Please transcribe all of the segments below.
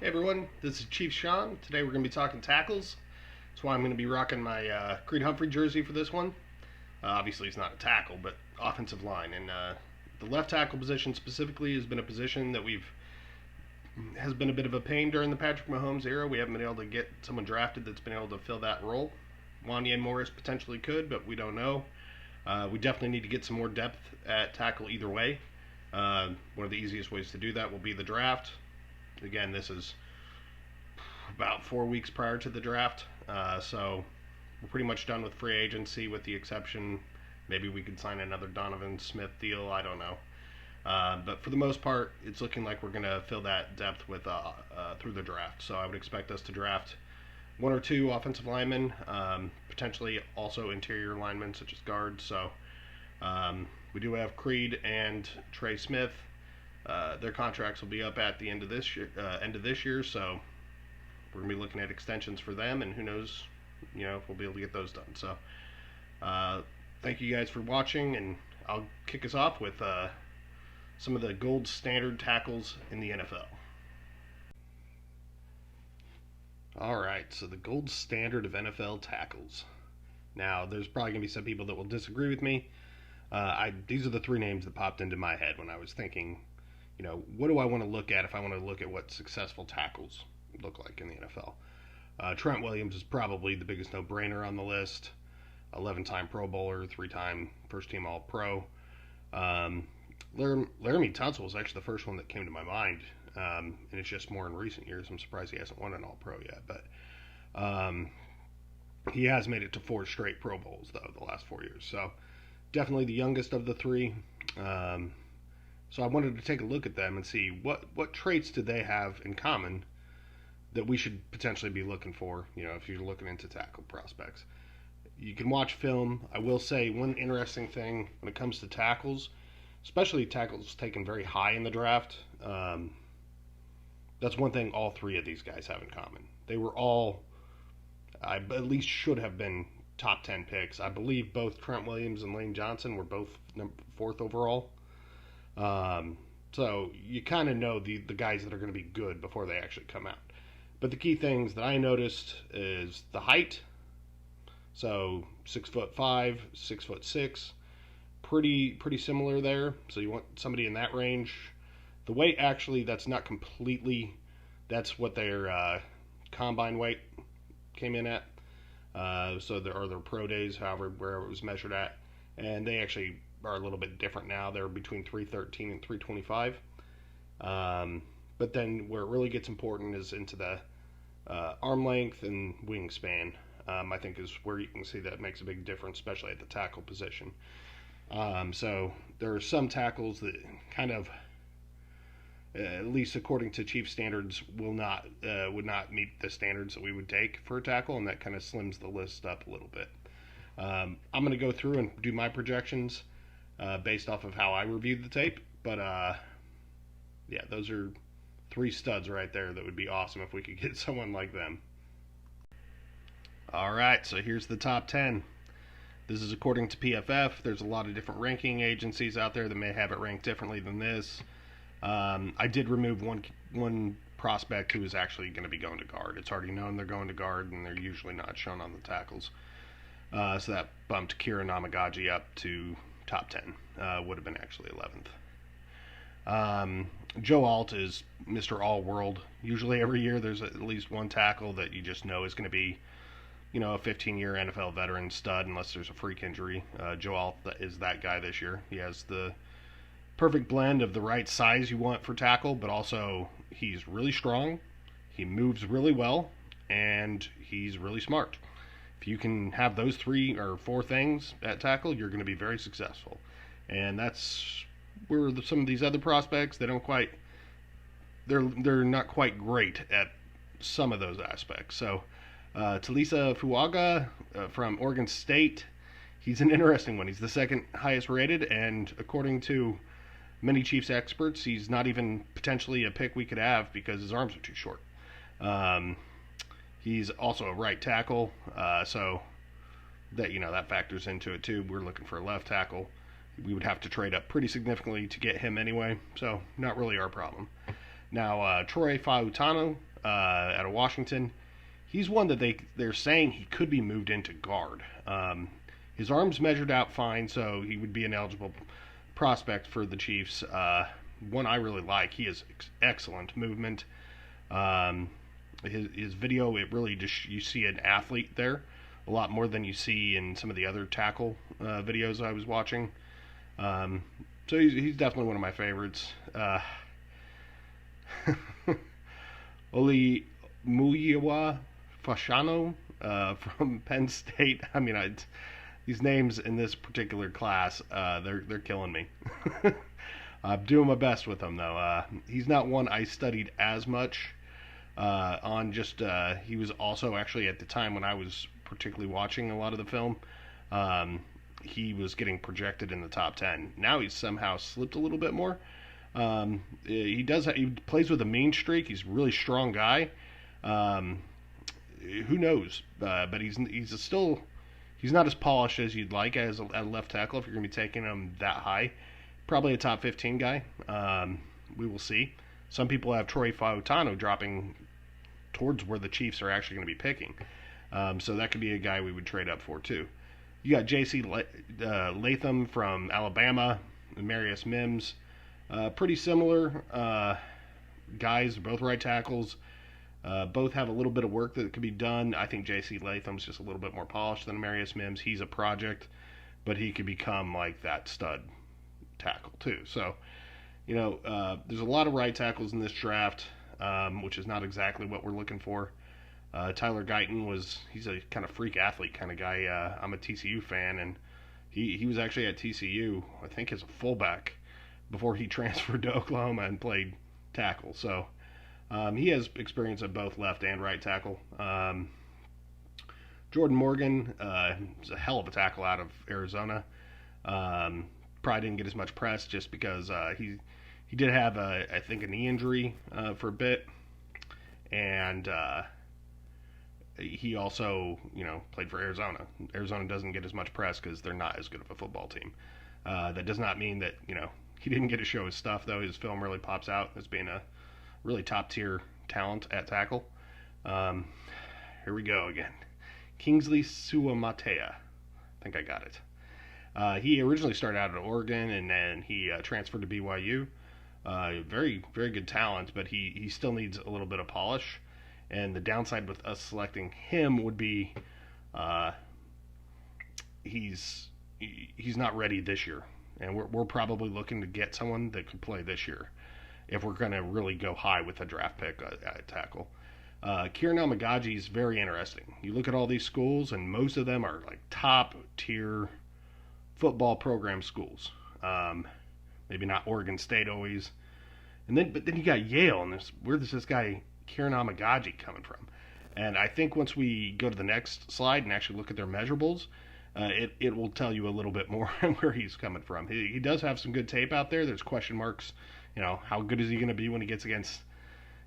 Hey everyone, this is Chief Sean. Today we're going to be talking tackles. That's why I'm going to be rocking my Creed Humphrey jersey for this one. Obviously, it's not a tackle, but offensive line. And the left tackle position specifically has been a position that has been a bit of a pain during the Patrick Mahomes era. We haven't been able to get someone drafted that's been able to fill that role. Wanya Morris potentially could, but we don't know. We definitely need to get some more depth at tackle either way. One of the easiest ways to do that will be the draft. Again, this is about 4 weeks prior to the draft, so we're pretty much done with free agency, with the exception maybe we could sign another Donovan Smith deal. I don't know, but for the most part, it's looking like we're going to fill that depth with through the draft. So I would expect us to draft one or two offensive linemen, potentially also interior linemen such as guards. So we do have Creed and Trey Smith. Their contracts will be up at the end of this year, so we're gonna be looking at extensions for them, and who knows, if we'll be able to get those done. So, thank you guys for watching, and I'll kick us off with some of the gold standard tackles in the NFL. All right, so the gold standard of NFL tackles. Now, there's probably gonna be some people that will disagree with me. These are the three names that popped into my head when I was thinking, what do I want to look at if I want to look at what successful tackles look like in the NFL? Trent Williams is probably the biggest no-brainer on the list. 11-time Pro Bowler, 3-time first-team All-Pro. Laramie Tunsil was actually the first one that came to my mind, and it's just more in recent years. I'm surprised he hasn't won an All-Pro yet, but he has made it to 4 straight Pro Bowls, though, the last 4 years. So definitely the youngest of the three. So I wanted to take a look at them and see what traits do they have in common that we should potentially be looking for, if you're looking into tackle prospects. You can watch film. I will say one interesting thing when it comes to tackles, especially tackles taken very high in the draft, that's one thing all three of these guys have in common. They were all, I at least should have been top 10 picks. I believe both Trent Williams and Lane Johnson were both 4th overall. So you kind of know the guys that are going to be good before they actually come out. But the key things that I noticed is the height. So 6'5", 6'6", pretty similar there. So you want somebody in that range. The weight, actually, that's not completely. That's what their combine weight came in at. So there are their pro days, however, wherever it was measured at, and they actually are a little bit different now. They're between 313 and 325. But then where it really gets important is into the arm length and wingspan. I think is where you can see that makes a big difference, especially at the tackle position. So there are some tackles that kind of, at least according to Chief standards, would not meet the standards that we would take for a tackle, and that kind of slims the list up a little bit. I'm going to go through and do my projections based off of how I reviewed the tape, but yeah, those are 3 studs right there that would be awesome if we could get someone like them. All right, so here's the top 10. This is according to PFF. There's a lot of different ranking agencies out there that may have it ranked differently than this. I did remove one prospect who is actually going to be going to guard. It's already known they're going to guard, and they're usually not shown on the tackles. So that bumped Kira Namagaji up to top 10. Would have been actually 11th. Joe Alt is Mr. All-World. Usually every year there's at least one tackle that you just know is going to be, a 15-year NFL veteran stud unless there's a freak injury. Joe Alt is that guy this year. He has the perfect blend of the right size you want for tackle, but also he's really strong, he moves really well, and he's really smart. If you can have those 3 or 4 things at tackle, you're going to be very successful. And that's where some of these other prospects, they're not quite great at some of those aspects. So Talisa Fuaga from Oregon State, he's an interesting one. He's the 2nd highest rated, and according to many Chiefs experts, he's not even potentially a pick we could have because his arms are too short. He's also a right tackle, so that factors into it too. We're looking for a left tackle. We would have to trade up pretty significantly to get him anyway, so not really our problem. Now, Troy Fautano out of Washington, he's one that they're saying he could be moved into guard. His arms measured out fine, so he would be an eligible prospect for the Chiefs. One I really like. He has excellent movement. His video, it really just, you see an athlete there a lot more than you see in some of the other tackle videos I was watching. So he's definitely one of my favorites. Oli Muyiwa Fashano from Penn State. I mean, these names in this particular class, they're killing me. I'm doing my best with him, though. He's not one I studied as much on. Just he was also actually at the time when I was particularly watching a lot of the film. He was getting projected in the top 10. Now he's somehow slipped a little bit more. He plays with a mean streak. He's a really strong guy. Who knows? But he's not as polished as you'd like as a left tackle if you're going to be taking him that high. Probably a top 15 guy. We will see. Some people have Troy Fautano dropping towards where the Chiefs are actually going to be picking. So that could be a guy we would trade up for too. You got J.C. Latham from Alabama, and Marius Mims. Pretty similar guys, both right tackles. Both have a little bit of work that could be done. I think J.C. Latham's just a little bit more polished than Marius Mims. He's a project, but he could become like that stud tackle too. So, there's a lot of right tackles in this draft, which is not exactly what we're looking for. Tyler Guyton he's a kind of freak athlete kind of guy. I'm a TCU fan, and he was actually at TCU, I think, as a fullback before he transferred to Oklahoma and played tackle. So he has experience at both left and right tackle. Jordan Morgan is a hell of a tackle out of Arizona. Probably didn't get as much press just because he did have, I think, a knee injury for a bit. And he also, played for Arizona. Arizona doesn't get as much press because they're not as good of a football team. That does not mean that, he didn't get to show his stuff, though. His film really pops out as being a really top-tier talent at tackle. Here we go again. Kingsley Suamatea. I think I got it. He originally started out at Oregon, and then he transferred to BYU. Very, very good talent, but he still needs a little bit of polish. And the downside with us selecting him would be he's not ready this year. And we're probably looking to get someone that could play this year if we're going to really go high with a draft pick at tackle. Kieran Almagaji is very interesting. You look at all these schools, and most of them are like top-tier football program schools. Maybe not Oregon State always. But then you got Yale, and where's this guy Kieran Almagaji coming from? And I think once we go to the next slide and actually look at their measurables, it will tell you a little bit more where he's coming from. He does have some good tape out there. There's question marks. How good is he going to be when he gets against,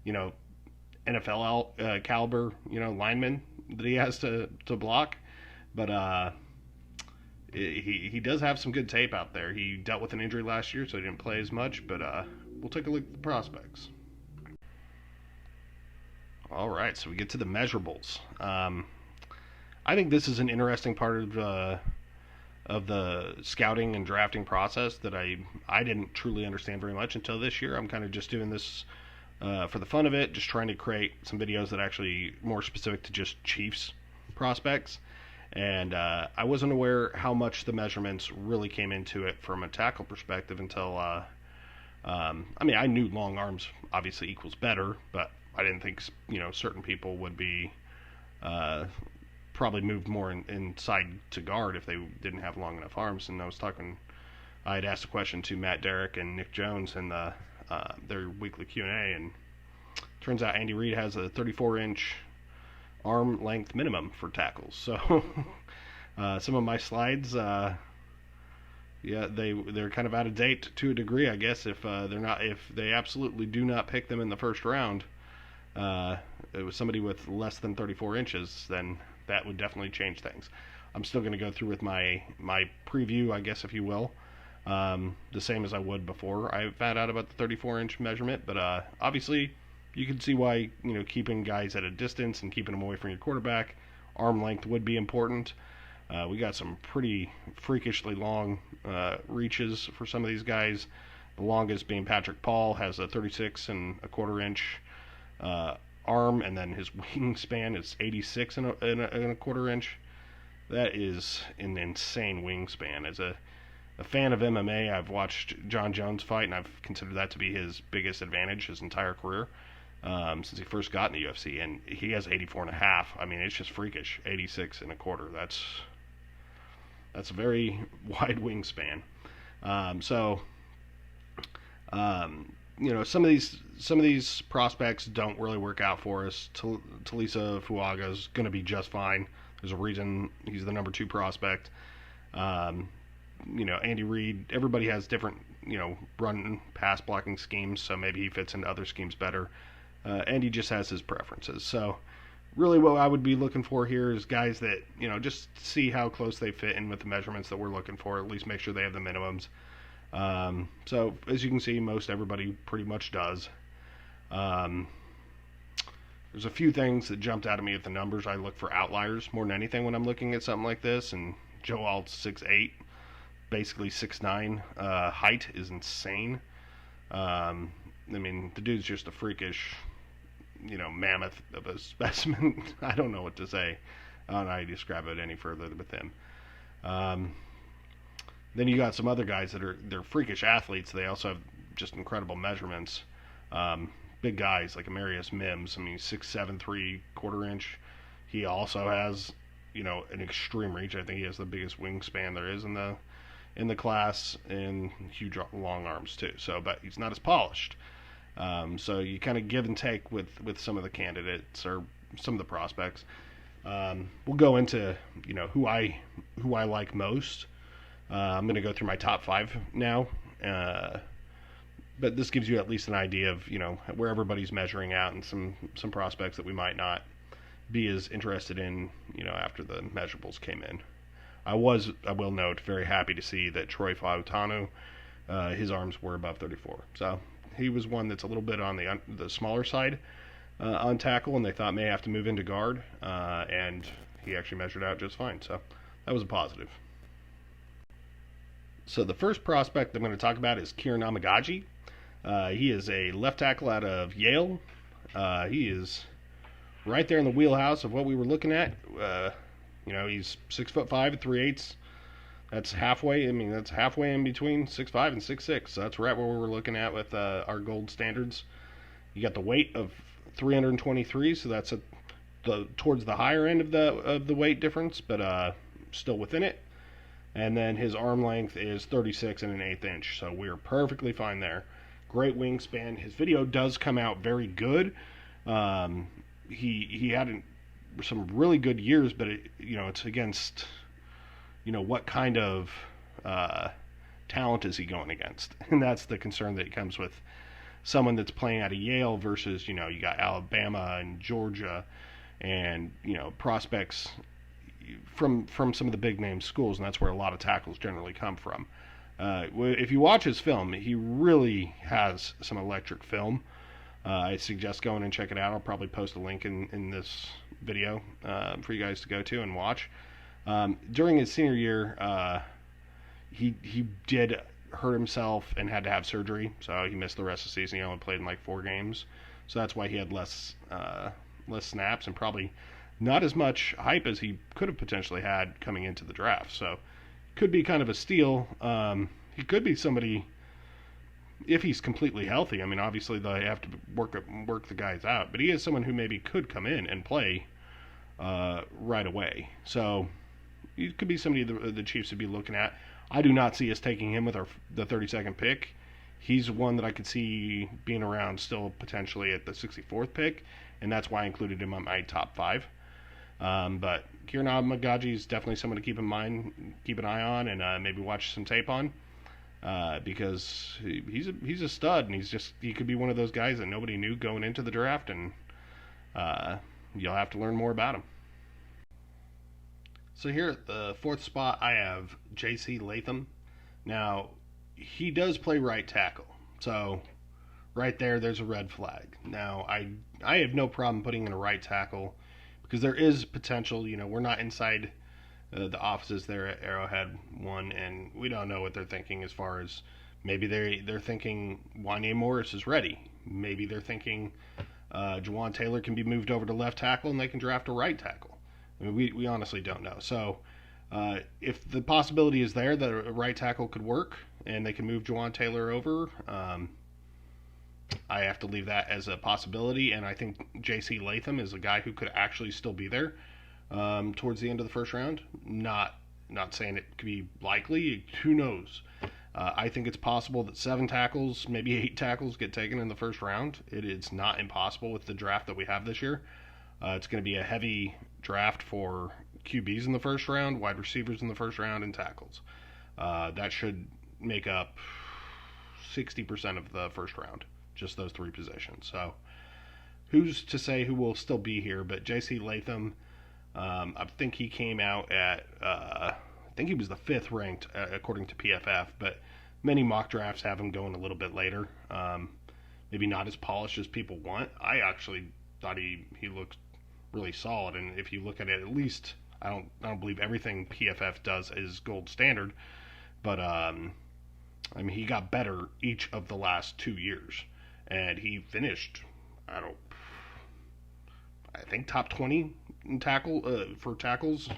NFL caliber, linemen that he has to block. But he does have some good tape out there. He dealt with an injury last year, so he didn't play as much. But we'll take a look at the prospects. All right, so we get to the measurables. I think this is an interesting part of the scouting and drafting process that I didn't truly understand very much until this year. I'm kind of just doing this for the fun of it, just trying to create some videos that are actually more specific to just Chiefs prospects. And I wasn't aware how much the measurements really came into it from a tackle perspective until, I knew long arms obviously equals better, but I didn't think, certain people would be probably moved more inside to guard if they didn't have long enough arms. And I had asked a question to Matt Derrick and Nick Jones in their weekly Q&A, and turns out Andy Reid has a 34-inch arm length minimum for tackles. So some of my slides, they're kind of out of date to a degree, I guess. If they absolutely do not pick them in the first round, it was somebody with less than 34 inches, then that would definitely change things. I'm still going to go through with my preview, I guess, if you will. the same as I would before I found out about the 34-inch measurement. But obviously, you can see why keeping guys at a distance and keeping them away from your quarterback, arm length would be important. We got some pretty freakishly long reaches for some of these guys. The longest being Patrick Paul, has a 36.25 inch arm, and then his wingspan is 86.25 inch. That is an insane wingspan. As a fan of MMA, I've watched John Jones fight, and I've considered that to be his biggest advantage his entire career since he first got in the UFC, and he has 84.5. I mean, it's just freakish. 86.25. That's a very wide wingspan. Some of these prospects don't really work out for us. Talisa Fuaga is going to be just fine. There's a reason he's the number 2 prospect. Andy Reid, everybody has different, run pass blocking schemes, so maybe he fits into other schemes better. Andy just has his preferences. So really what I would be looking for here is guys that, just see how close they fit in with the measurements that we're looking for, at least make sure they have the minimums. So as you can see, most everybody pretty much does. There's a few things that jumped out at me with the numbers. I look for outliers more than anything when I'm looking at something like this, and Joe Alt's 6'8", basically 6'9". Height is insane. I mean, the dude's just a freakish, mammoth of a specimen. I don't know what to say. I don't know how to describe it any further with him. Then you got some other guys they're freakish athletes. They also have just incredible measurements. Big guys like Amarius Mims. I mean, 6'7", 3/4 inch. He also has, an extreme reach. I think he has the biggest wingspan there is in the class, and huge long arms too. So, but he's not as polished. So you kind of give and take with some of the candidates or some of the prospects. We'll go into who I like most. I'm going to go through my top 5 now, but this gives you at least an idea of where everybody's measuring out, and some prospects that we might not be as interested in after the measurables came in. I will note, very happy to see that Troy Fautanu, his arms were above 34. So he was one that's a little bit on the smaller side on tackle, and they thought may have to move into guard, and he actually measured out just fine. So that was a positive. So the first prospect I'm going to talk about is Kieran Amagaji. He is a left tackle out of Yale. He is right there in the wheelhouse of what we were looking at. He's 6'5" at 3/8. That's halfway. I mean, that's halfway in between 6'5" and 6'6". So that's right where we were looking at with our gold standards. You got the weight of 323, so that's towards the higher end of the weight difference, but still within it. And then his arm length is 36 1/8 inch, so we're perfectly fine there. Great wingspan. His video does come out very good. He had some really good years, but it's against what kind of talent is he going against, and that's the concern that comes with someone that's playing out of Yale versus you got Alabama and Georgia, and prospects from some of the big name schools, and that's where a lot of tackles generally come from. If you watch his film, he really has some electric film. I suggest going and check it out. I'll probably post a link in this video for you guys to go to and watch. During his senior year, he did hurt himself and had to have surgery, so he missed the rest of the season. He only played in like 4 games, so that's why he had less snaps and probably not as much hype as he could have potentially had coming into the draft. So could be kind of a steal. He could be somebody if he's completely healthy. I mean, obviously they have to work the guys out, but he is someone who maybe could come in and play right away. So he could be somebody the Chiefs would be looking at. I do not see us taking him with the 32nd pick. He's one that I could see being around still potentially at the 64th pick, and that's why I included him on my top 5. But Kieran Amagaji is definitely someone to keep an eye on, and maybe watch some tape on, because he's a stud, and he could be one of those guys that nobody knew going into the draft, and you'll have to learn more about him. So here at the 4th spot, I have J.C. Latham. Now, he does play right tackle. So right there's a red flag. Now I have no problem putting in a right tackle because there is potential. We're not inside the offices there at Arrowhead One, and we don't know what they're thinking as far as maybe they're thinking Wanya Morris is ready. Maybe they're thinking Jawan Taylor can be moved over to left tackle and they can draft a right tackle. I mean, we honestly don't know. So if the possibility is there that a right tackle could work and they can move Jawan Taylor over, I have to leave that as a possibility. And I think J.C. Latham is a guy who could actually still be there towards the end of the first round. Not saying it could be likely. Who knows? I think it's possible that 7 tackles, maybe 8 tackles get taken in the first round. It is not impossible with the draft that we have this year. It's going to be a heavy draft for QBs in the first round, wide receivers in the first round, and tackles. That should make up 60% of the first round, just those 3 positions. So who's to say who will still be here? But J.C. Latham, I think he came out at, I think he was the 5th ranked according to PFF, but many mock drafts have him going a little bit later. Maybe not as polished as people want. I actually thought he looked really solid, and if you look at it, at least I don't believe everything PFF does is gold standard, but I mean, he got better each of the last 2 years, and he finished I think top 20 in for tackles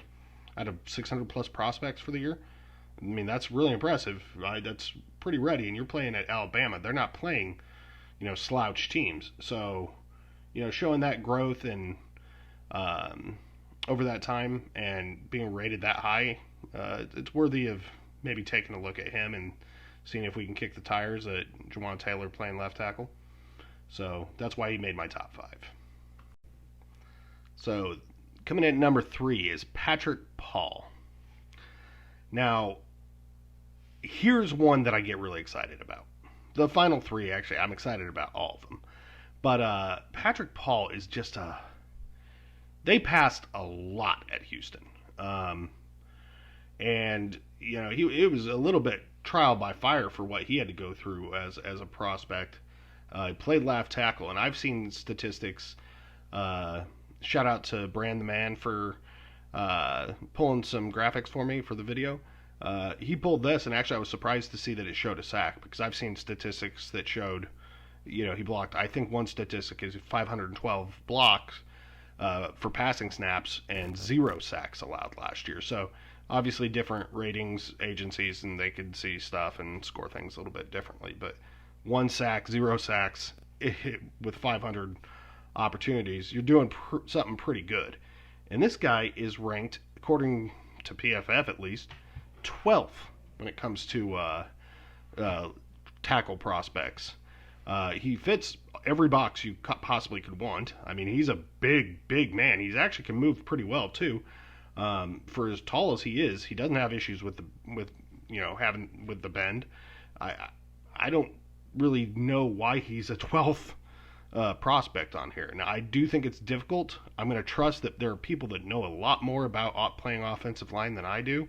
out of 600 plus prospects for the year. I mean, that's really impressive. That's pretty ready, and you're playing at Alabama. They're not playing, slouch teams. So, showing that growth and over that time and being rated that high, it's worthy of maybe taking a look at him and seeing if we can kick the tires at Jawan Taylor playing left tackle. So that's why he made my top 5. So coming in at number 3 is Patrick Paul. Now, here's one that I get really excited about. The final 3, actually, I'm excited about all of them. But Patrick Paul is just they passed a lot at Houston. And, it was a little bit trial by fire for what he had to go through as a prospect. He played left tackle, and I've seen statistics. Shout out to Brand the Man for pulling some graphics for me for the video. He pulled this, and actually I was surprised to see that it showed a sack, because I've seen statistics that showed, he blocked, I think one statistic is 512 blocks for passing snaps and 0 sacks allowed last year. So obviously different ratings agencies, and they could see stuff and score things a little bit differently. But 1 sack, 0 sacks with 500 opportunities, you're doing something pretty good. And this guy is ranked, according to PFF at least, 12th when it comes to tackle prospects. He fits every box you possibly could want. I mean, he's a big man. He actually can move pretty well too. For as tall as he is, he doesn't have issues with the bend. I don't really know why he's a 12th prospect on here. Now, I do think it's difficult. I'm going to trust that there are people that know a lot more about playing offensive line than I do,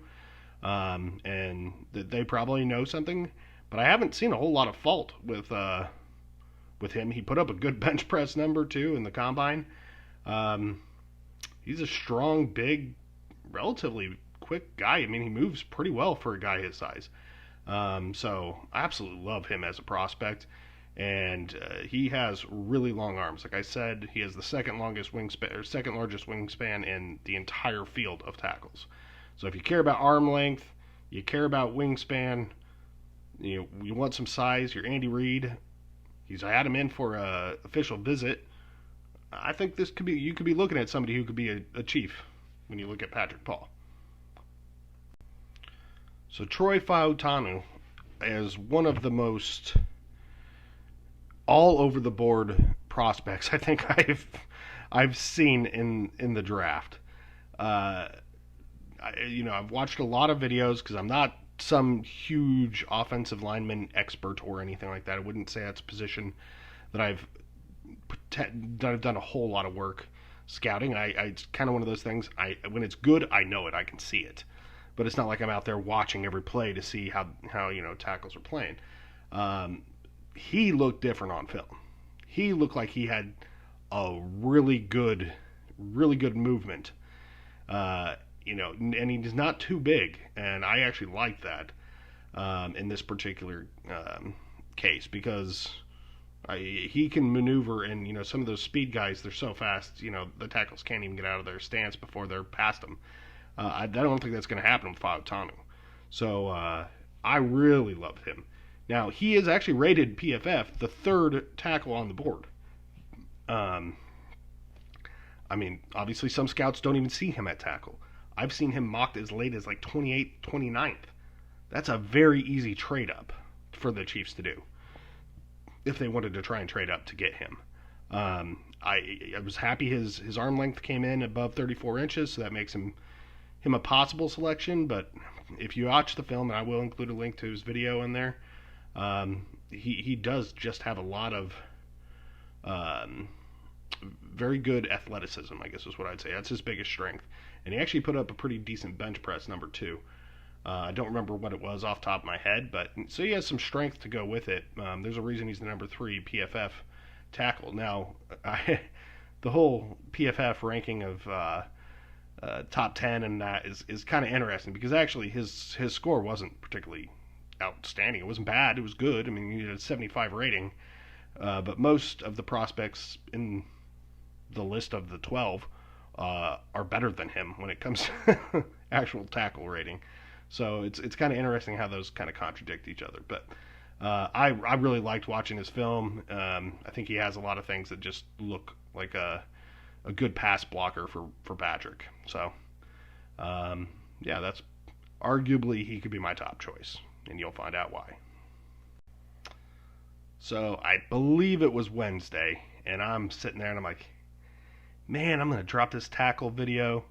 and that they probably know something. But I haven't seen a whole lot of fault with him. He put up a good bench press number too in the combine. He's a strong, big, relatively quick guy. I mean, he moves pretty well for a guy his size. So I absolutely love him as a prospect. And he has really long arms. Like I said, he has the second largest wingspan in the entire field of tackles. So if you care about arm length, you care about wingspan, you want some size, you're Andy Reid. I had him in for a official visit. I think you could be looking at somebody who could be a chief when you look at Patrick Paul. So Troy Fautanu is one of the most all over the board prospects I think I've seen in the draft. I've watched a lot of videos because I'm not some huge offensive lineman expert or anything like that. I wouldn't say that's a position that I've done a whole lot of work scouting. It's kind of one of those things. When it's good, I know it. I can see it. but it's not like I'm out there watching every play to see how tackles are playing. Um, he looked different on film. He looked like he had a really good movement. And he's not too big, and I actually like that in this particular case because he can maneuver, and some of those speed guys, they're so fast, the tackles can't even get out of their stance before they're past them. I don't think that's going to happen with Fautanu. So I really loved him. Now, he is actually rated PFF the third tackle on the board. Obviously some scouts don't even see him at tackle. I've seen him mocked as late as like 28th, 29th. That's a very easy trade up for the Chiefs to do if they wanted to try and trade up to get him. I was happy his arm length came in above 34 inches, so that makes him a possible selection. But if you watch the film, and I will include a link to his video in there, he does just have a lot of very good athleticism, I guess is what I'd say. That's his biggest strength. And he actually put up a pretty decent bench press, number 2. I don't remember what it was off the top of my head, but so he has some strength to go with it. There's a reason he's the number 3 PFF tackle. Now, the whole PFF ranking of top 10 and that is kind of interesting because actually his score wasn't particularly outstanding. It wasn't bad. It was good. I mean, he had a 75 rating, but most of the prospects in the list of the 12 are better than him when it comes to actual tackle rating. So it's kind of interesting how those kind of contradict each other. But I really liked watching his film. I think he has a lot of things that just look like a good pass blocker for Patrick. So that's arguably he could be my top choice, and you'll find out why. So I believe it was Wednesday, and I'm sitting there and I'm like, man, I'm going to drop this tackle video,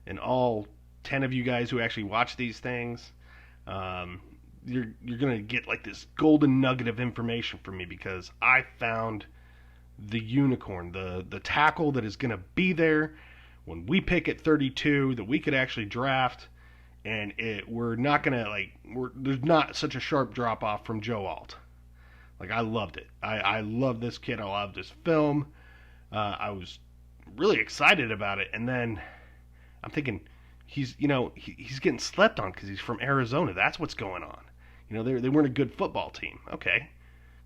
and all 10 of you guys who actually watch these things, you're going to get like this golden nugget of information from me because I found the unicorn, the tackle that is going to be there when we pick at 32 that we could actually draft, and we're not going to there's not such a sharp drop off from Joe Alt. Like, I loved it. I love this kid. I loved this film. I was really excited about it, and then I'm thinking he's getting slept on because he's from Arizona. That's what's going on. They weren't a good football team. Okay,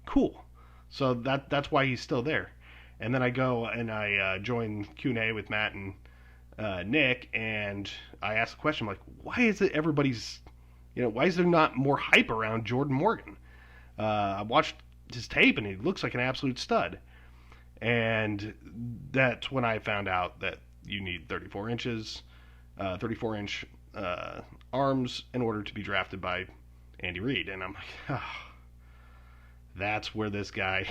cool. So that's why he's still there. And then I go and I join Q&A with Matt and Nick, and I ask the question, like, why is it everybody's, why is there not more hype around Jordan Morgan? I watched his tape, and he looks like an absolute stud. And that's when I found out that you need 34-inch arms in order to be drafted by Andy Reid. And I'm like, that's where this guy...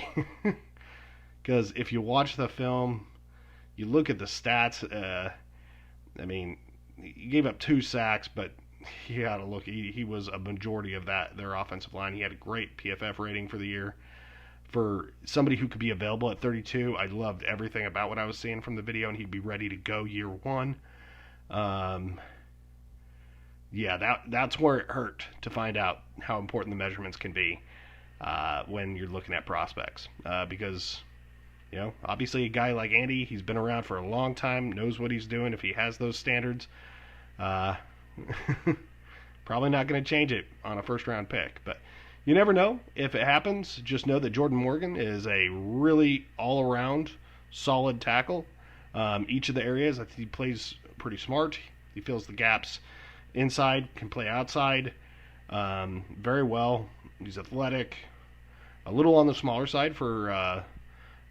Because if you watch the film, you look at the stats, he gave up 2 sacks, but you got to look. He was a majority of their offensive line. He had a great PFF rating for the year. For somebody who could be available at 32, I loved everything about what I was seeing from the video, and he'd be ready to go year 1. That's where it hurt to find out how important the measurements can be when you're looking at prospects. Because, obviously a guy like Andy, he's been around for a long time, knows what he's doing. If he has those standards, probably not going to change it on a first-round pick. But you never know. If it happens, just know that Jordan Morgan is a really all-around solid tackle. Each of the areas, I think he plays pretty smart. He fills the gaps inside, can play outside very well. He's athletic, a little on the smaller side for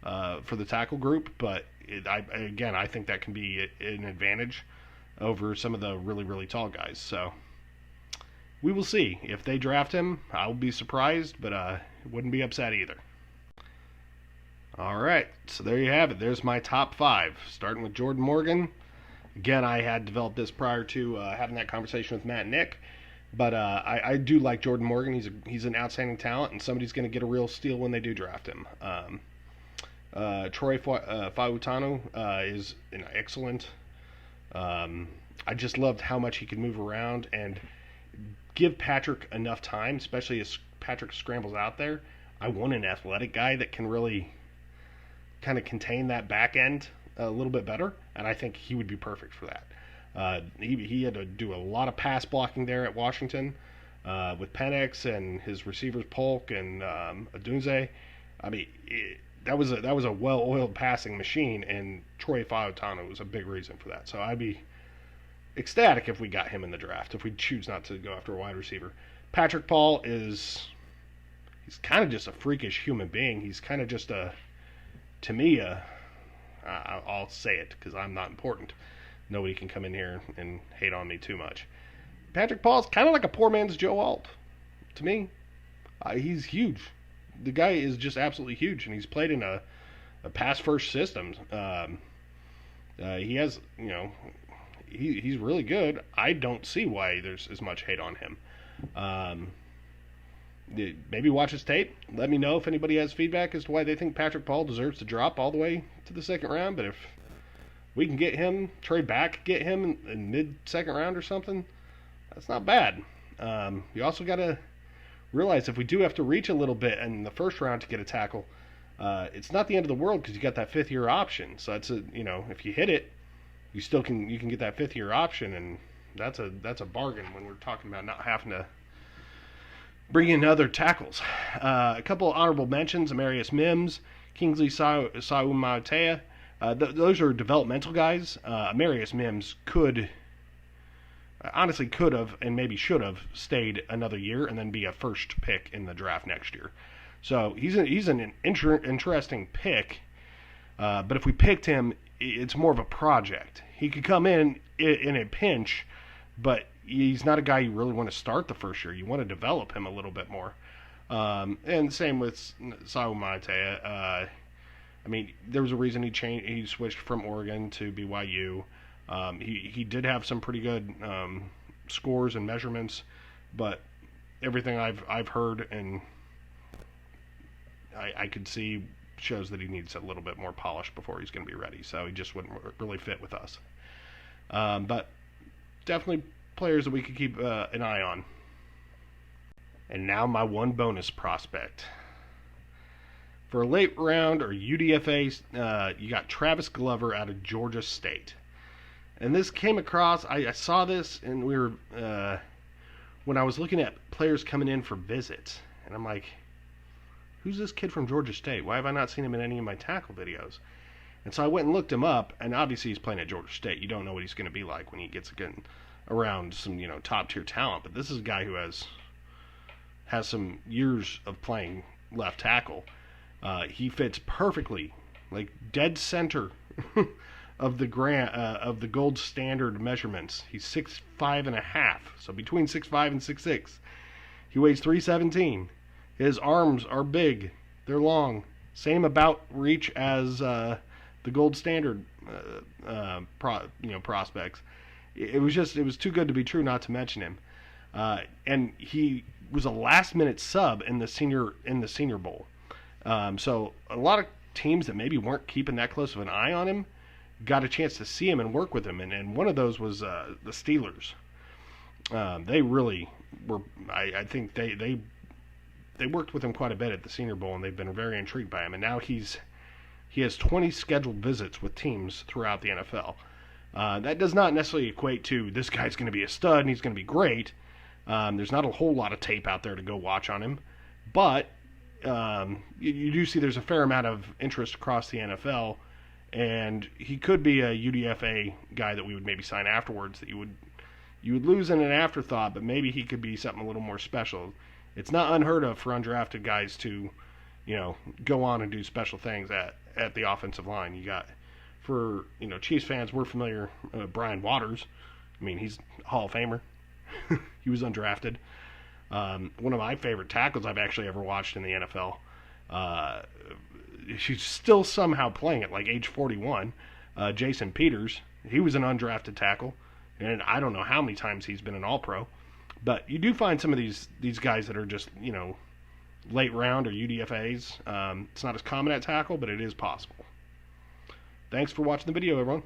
the tackle group, but I think that can be an advantage over some of the really, really tall guys. So we will see. If they draft him, I will be surprised, but wouldn't be upset either. All right, so there you have it. There's my top 5, starting with Jordan Morgan. Again, I had developed this prior to having that conversation with Matt and Nick, but I do like Jordan Morgan. He's an outstanding talent, and somebody's going to get a real steal when they do draft him. Troy Fautanu is an excellent I just loved how much he could move around and give Patrick enough time, especially as Patrick scrambles out there. I want an athletic guy that can really kind of contain that back end a little bit better, and I think he would be perfect for that. He had to do a lot of pass blocking there at Washington with Penix and his receivers Polk and Adunze. I mean, that was a well-oiled passing machine, and Troy Fautanu was a big reason for that. So I'd be ecstatic if we got him in the draft, if we choose not to go after a wide receiver. Patrick Paul he's kind of just a freakish human being. He's kind of just to me, I'll say it because I'm not important. Nobody can come in here and hate on me too much. Patrick Paul's kind of like a poor man's Joe Alt to me. He's huge. The guy is just absolutely huge, and he's played in a pass-first system. He has, he's really good. I don't see why there's as much hate on him. Maybe watch his tape. Let me know if anybody has feedback as to why they think Patrick Paul deserves to drop all the way to the second round. But if we can get him, trade back, get him in mid-second round or something, that's not bad. You also got to realize if we do have to reach a little bit in the first round to get a tackle, it's not the end of the world because you got that fifth-year option. So that's if you hit it, you can get that fifth-year option, and that's a bargain when we're talking about not having to bring in other tackles. A couple of honorable mentions: Amarius Mims, Kingsley Saumatea. Those are developmental guys. Amarius Mims could have and maybe should have stayed another year and then be a first pick in the draft next year. So he's an interesting pick. But if we picked him, it's more of a project. He could come in a pinch, but he's not a guy you really want to start the first year. You want to develop him a little bit more. And same with Saumatea. There was a reason he switched from Oregon to BYU. He did have some pretty good scores and measurements, but everything I've heard and I could see shows that he needs a little bit more polish before he's going to be ready. So he just wouldn't really fit with us. But definitely players that we could keep an eye on. And now my one bonus prospect. For a late round or UDFA, you got Travis Glover out of Georgia State. And this came across, I saw this, and we were, when I was looking at players coming in for visits, and I'm like, who's this kid from Georgia State? Why have I not seen him in any of my tackle videos? And so I went and looked him up, and obviously he's playing at Georgia State. You don't know what he's going to be like when he gets around some, top-tier talent. But this is a guy who has some years of playing left tackle. He fits perfectly, like dead center of the gold standard measurements. He's 6'5.5", so between 6'5" and 6'6". He weighs 317. His arms are big, they're long, same about reach as the gold standard prospects. It was too good to be true not to mention him. And he was a last-minute sub in the Senior Bowl. So a lot of teams that maybe weren't keeping that close of an eye on him got a chance to see him and work with him, and one of those was the Steelers. They really were. I think they worked with him quite a bit at the Senior Bowl, and they've been very intrigued by him. And now he has 20 scheduled visits with teams throughout the NFL. That does not necessarily equate to this guy's going to be a stud and he's going to be great. There's not a whole lot of tape out there to go watch on him, but you do see there's a fair amount of interest across the NFL, and he could be a UDFA guy that we would maybe sign afterwards that you would lose in an afterthought, but maybe he could be something a little more special. It's not unheard of for undrafted guys to, go on and do special things at the offensive line. You got, for, Chiefs fans, we're familiar, Brian Waters. He's a Hall of Famer. He was undrafted. One of my favorite tackles I've actually ever watched in the NFL. She's still somehow playing at like age 41. Jason Peters, he was an undrafted tackle, and I don't know how many times he's been an All-Pro. But you do find some of these guys that are just, late round or UDFAs. It's not as common at tackle, but it is possible. Thanks for watching the video, everyone.